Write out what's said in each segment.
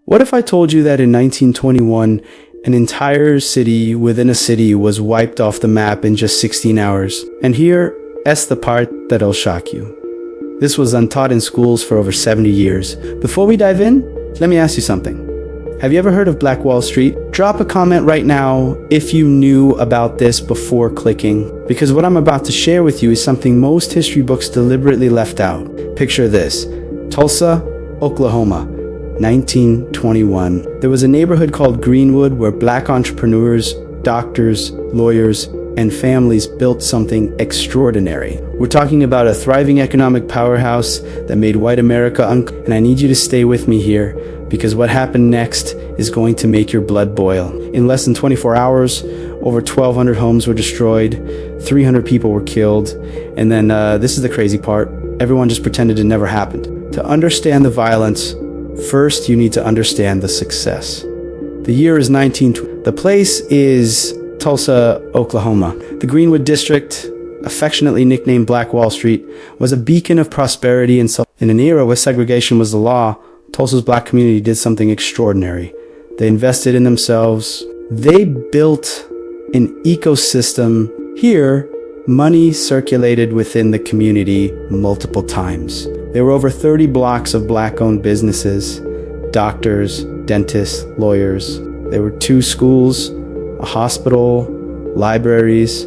What if I told you that in 1921, an entire city within a city was wiped off the map in just 16 hours? And here's the part that'll shock you. This was untaught in schools for over 70 years. Before we dive in, let me ask you something. Have you ever heard of Black Wall Street? Drop a comment right now if you knew about this before clicking, because what I'm about to share with you is something most history books deliberately left out. Picture this: Tulsa, Oklahoma, 1921. There was a neighborhood called Greenwood where black entrepreneurs, doctors, lawyers, and families built something extraordinary. We're talking about a thriving economic powerhouse that made white America and I need you to stay with me here, because what happened next is going to make your blood boil. In less than 24 hours, over 1,200 homes were destroyed, 300 people were killed, and then this is the crazy part: everyone just pretended it never happened. To understand the violence, first you need to understand the success. The year is 1920. The place is Tulsa, Oklahoma. The Greenwood district, affectionately nicknamed Black Wall Street, was a beacon of prosperity and in an era where segregation was the law. Tulsa's black community did something extraordinary. They invested in themselves. They built an ecosystem. Here, money circulated within the community multiple times. There were over 30 blocks of black-owned businesses, doctors, dentists, lawyers. There were 2 schools, a hospital, libraries,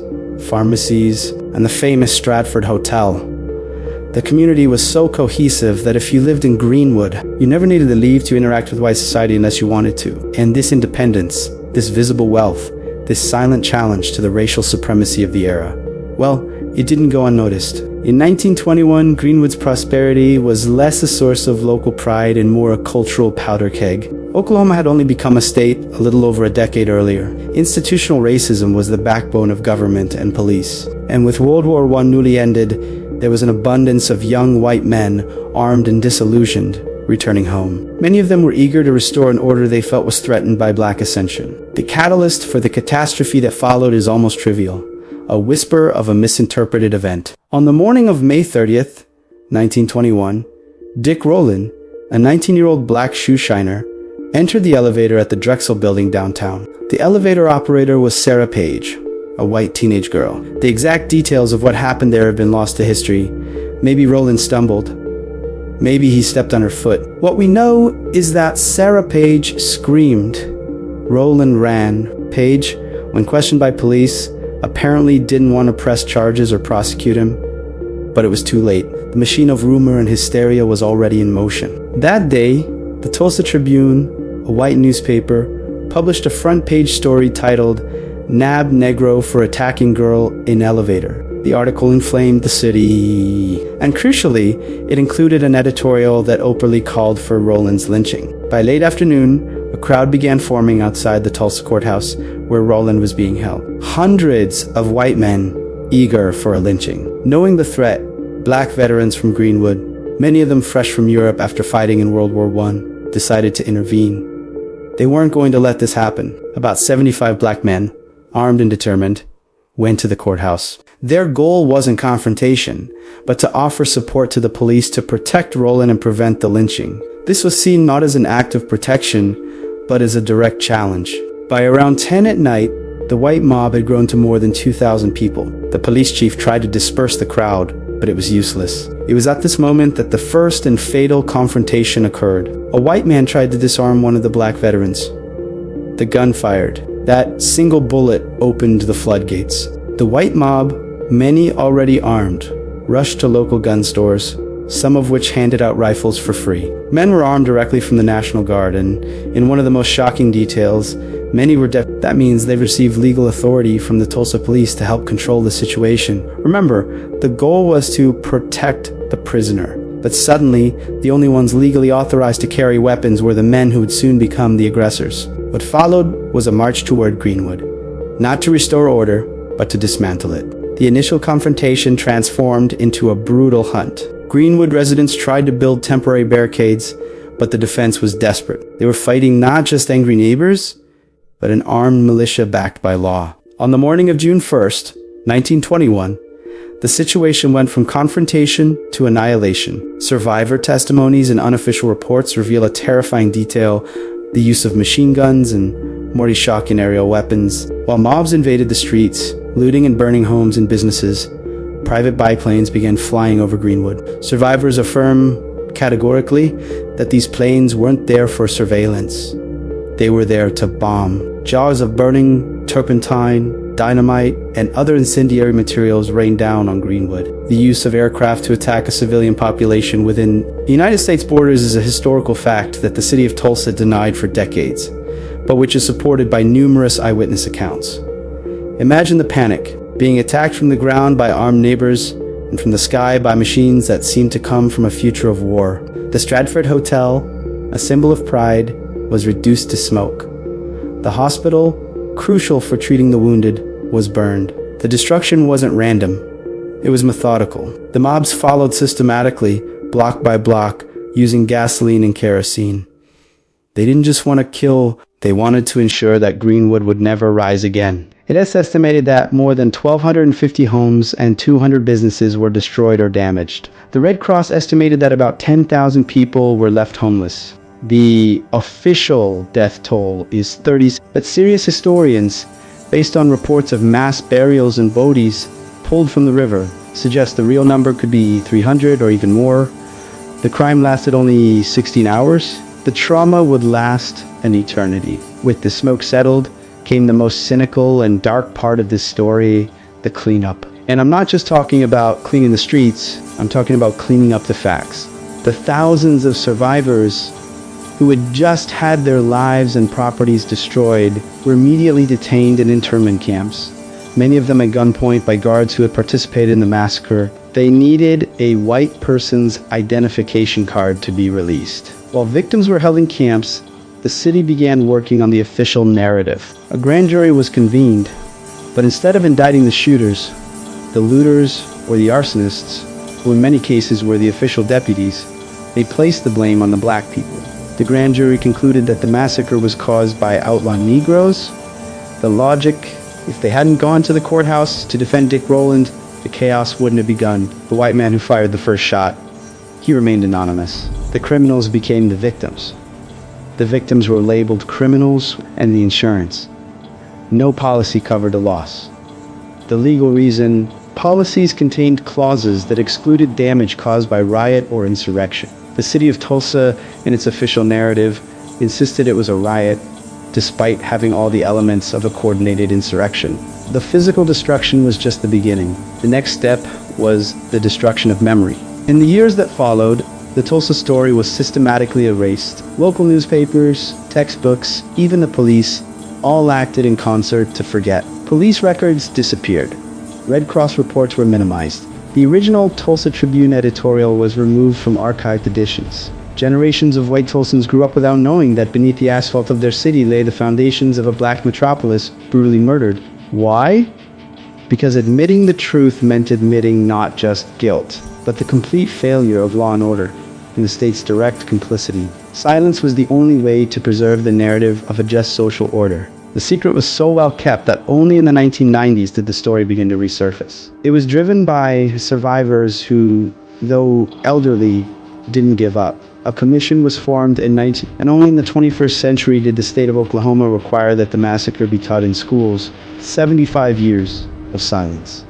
pharmacies, and the famous Stratford Hotel. The community was so cohesive that if you lived in Greenwood, you never needed to leave to interact with white society unless you wanted to. And this independence, this visible wealth, this silent challenge to the racial supremacy of the era, well, it didn't go unnoticed. In 1921, Greenwood's prosperity was less a source of local pride and more a cultural powder keg. Oklahoma had only become a state a little over a decade earlier. Institutional racism was the backbone of government and police. And with World War I newly ended, there was an abundance of young white men, armed and disillusioned, returning home. Many of them were eager to restore an order they felt was threatened by black ascension. The catalyst for the catastrophe that followed is almost trivial: a whisper of a misinterpreted event. On the morning of May 30th, 1921, Dick Rowland, a 19-year-old black shoe shiner, entered the elevator at the Drexel building downtown. The elevator operator was Sarah Page, a white teenage girl. The exact details of what happened there have been lost to history. Maybe Rowland stumbled. Maybe he stepped on her foot. What we know is that Sarah Page screamed. Rowland ran. Page, when questioned by police, apparently didn't want to press charges or prosecute him, but it was too late. The machine of rumor and hysteria was already in motion. That day, the Tulsa Tribune, a white newspaper, published a front-page story titled "Nab Negro for Attacking Girl in Elevator." The article inflamed the city, and crucially, it included an editorial that openly called for Rowland's lynching. By late afternoon, a crowd began forming outside the Tulsa courthouse where Rowland was being held. Hundreds of white men eager for a lynching. Knowing the threat, black veterans from Greenwood, many of them fresh from Europe after fighting in World War I, decided to intervene. They weren't going to let this happen. About 75 black men, armed and determined, went to the courthouse. Their goal wasn't confrontation, but to offer support to the police to protect Rowland and prevent the lynching. This was seen not as an act of protection, but as a direct challenge. By around 10 at night, the white mob had grown to more than 2,000 people. The police chief tried to disperse the crowd, but it was useless. It was at this moment that the first and fatal confrontation occurred. A white man tried to disarm one of the black veterans. The gun fired. That single bullet opened the floodgates. The white mob, many already armed, rushed to local gun stores, some of which handed out rifles for free. Men were armed directly from the National Guard, and in one of the most shocking details, many were that means they received legal authority from the Tulsa police to help control the situation. Remember, the goal was to protect the prisoner, but suddenly, the only ones legally authorized to carry weapons were the men who would soon become the aggressors. What followed was a march toward Greenwood, not to restore order, but to dismantle it. The initial confrontation transformed into a brutal hunt. Greenwood residents tried to build temporary barricades, but the defense was desperate. They were fighting not just angry neighbors, but an armed militia backed by law. On the morning of June 1st, 1921, The situation went from confrontation to annihilation. Survivor testimonies and unofficial reports reveal a terrifying detail: the use of machine guns and mortar-shock and aerial weapons. While mobs invaded the streets, looting and burning homes and businesses, private biplanes began flying over Greenwood. Survivors affirm categorically that these planes weren't there for surveillance. They were there to bomb. Jars of burning turpentine, dynamite, and other incendiary materials rained down on Greenwood. The use of aircraft to attack a civilian population within the United States borders is a historical fact that the city of Tulsa denied for decades, but which is supported by numerous eyewitness accounts. Imagine the panic, being attacked from the ground by armed neighbors and from the sky by machines that seemed to come from a future of war. The Stratford Hotel, a symbol of pride, was reduced to smoke. The hospital, crucial for treating the wounded, was burned. The destruction wasn't random. It was methodical. The mobs followed systematically, block by block, using gasoline and kerosene. They didn't just want to kill, they wanted to ensure that Greenwood would never rise again. It is estimated that more than 1,250 homes and 200 businesses were destroyed or damaged. The Red Cross estimated that about 10,000 people were left homeless. The official death toll is 30, but serious historians, based on reports of mass burials and bodies pulled from the river, suggest the real number could be 300 or even more. The crime lasted only 16 hours. The trauma would last an eternity. With the smoke settled, came the most cynical and dark part of this story, the cleanup. And I'm not just talking about cleaning the streets, I'm talking about cleaning up the facts. The thousands of survivors who had just had their lives and properties destroyed were immediately detained in internment camps, many of them at gunpoint by guards who had participated in the massacre. They needed a white person's identification card to be released. While victims were held in camps, the city began working on the official narrative. A grand jury was convened, but instead of indicting the shooters, the looters, or the arsonists, who in many cases were the official deputies, they placed the blame on the black people. The grand jury concluded that the massacre was caused by outlaw Negroes. The logic: if they hadn't gone to the courthouse to defend Dick Rowland, the chaos wouldn't have begun. The white man who fired the first shot, he remained anonymous. The criminals became the victims. The victims were labeled criminals, and the insurance. No policy covered the loss. The legal reason: policies contained clauses that excluded damage caused by riot or insurrection. The city of Tulsa, in its official narrative, insisted it was a riot, despite having all the elements of a coordinated insurrection. The physical destruction was just the beginning. The next step was the destruction of memory. In the years that followed, the Tulsa story was systematically erased. Local newspapers, textbooks, even the police, all acted in concert to forget. Police records disappeared. Red Cross reports were minimized. The original Tulsa Tribune editorial was removed from archived editions. Generations of white Tulsans grew up without knowing that beneath the asphalt of their city lay the foundations of a black metropolis brutally murdered. Why? Because admitting the truth meant admitting not just guilt, but the complete failure of law and order, and the state's direct complicity. Silence was the only way to preserve the narrative of a just social order. The secret was so well kept that only in the 1990s did the story begin to resurface. It was driven by survivors who, though elderly, didn't give up. A commission was formed and only in the 21st century did the state of Oklahoma require that the massacre be taught in schools. 75 years of silence.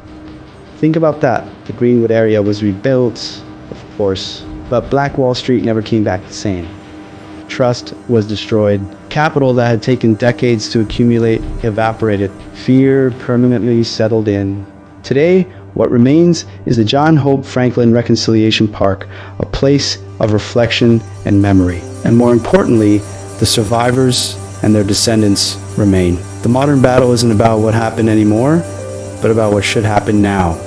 Think about that. The Greenwood area was rebuilt, of course, but Black Wall Street never came back the same. Trust was destroyed. Capital that had taken decades to accumulate evaporated. Fear permanently settled in. Today, what remains is the John Hope Franklin Reconciliation Park, a place of reflection and memory. And more importantly, the survivors and their descendants remain. The modern battle isn't about what happened anymore, but about what should happen now.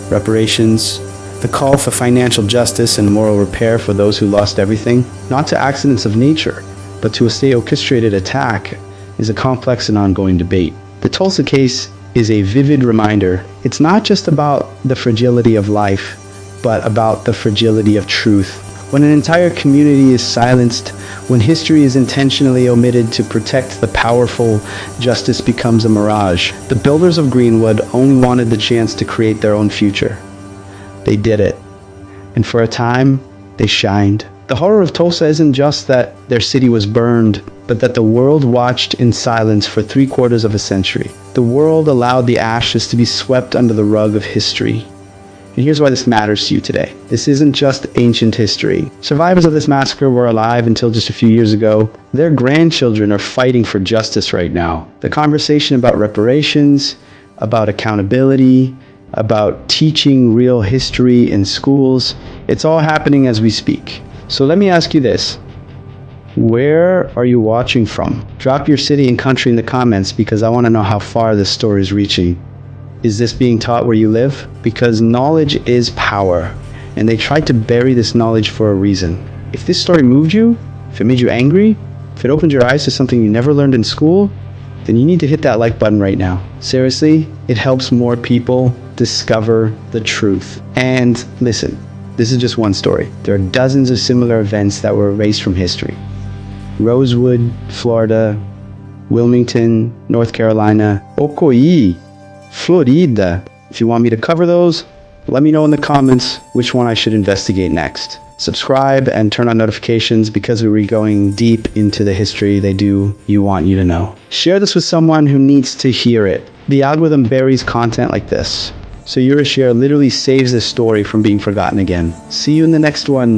Reparations, the call for financial justice and moral repair for those who lost everything, not to accidents of nature, but to a state-orchestrated attack, is a complex and ongoing debate. The Tulsa case is a vivid reminder. It's not just about the fragility of life, but about the fragility of truth. When an entire community is silenced, when history is intentionally omitted to protect the powerful, justice becomes a mirage. The builders of Greenwood only wanted the chance to create their own future. They did it. And for a time, they shined. The horror of Tulsa isn't just that their city was burned, but that the world watched in silence for 3/4 of a century. The world allowed the ashes to be swept under the rug of history. And here's why this matters to you today. This isn't just ancient history. Survivors of this massacre were alive until just a few years ago. Their grandchildren are fighting for justice right now. The conversation about reparations, about accountability, about teaching real history in schools, it's all happening as we speak. So let me ask you this. Where are you watching from? Drop your city and country in the comments because I want to know how far this story is reaching. Is this being taught where you live? Because knowledge is power, and they tried to bury this knowledge for a reason. If this story moved you, if it made you angry, if it opened your eyes to something you never learned in school, then you need to hit that like button right now. Seriously, it helps more people discover the truth. And listen, this is just one story. There are dozens of similar events that were erased from history. Rosewood, Florida, Wilmington, North Carolina, Ocoee, Florida. If you want me to cover those, let me know in the comments which one I should investigate next. Subscribe and turn on notifications because we'll be going deep into the history you want you to know. Share this with someone who needs to hear it. The algorithm buries content like this, so your share literally saves this story from being forgotten again. See you in the next one.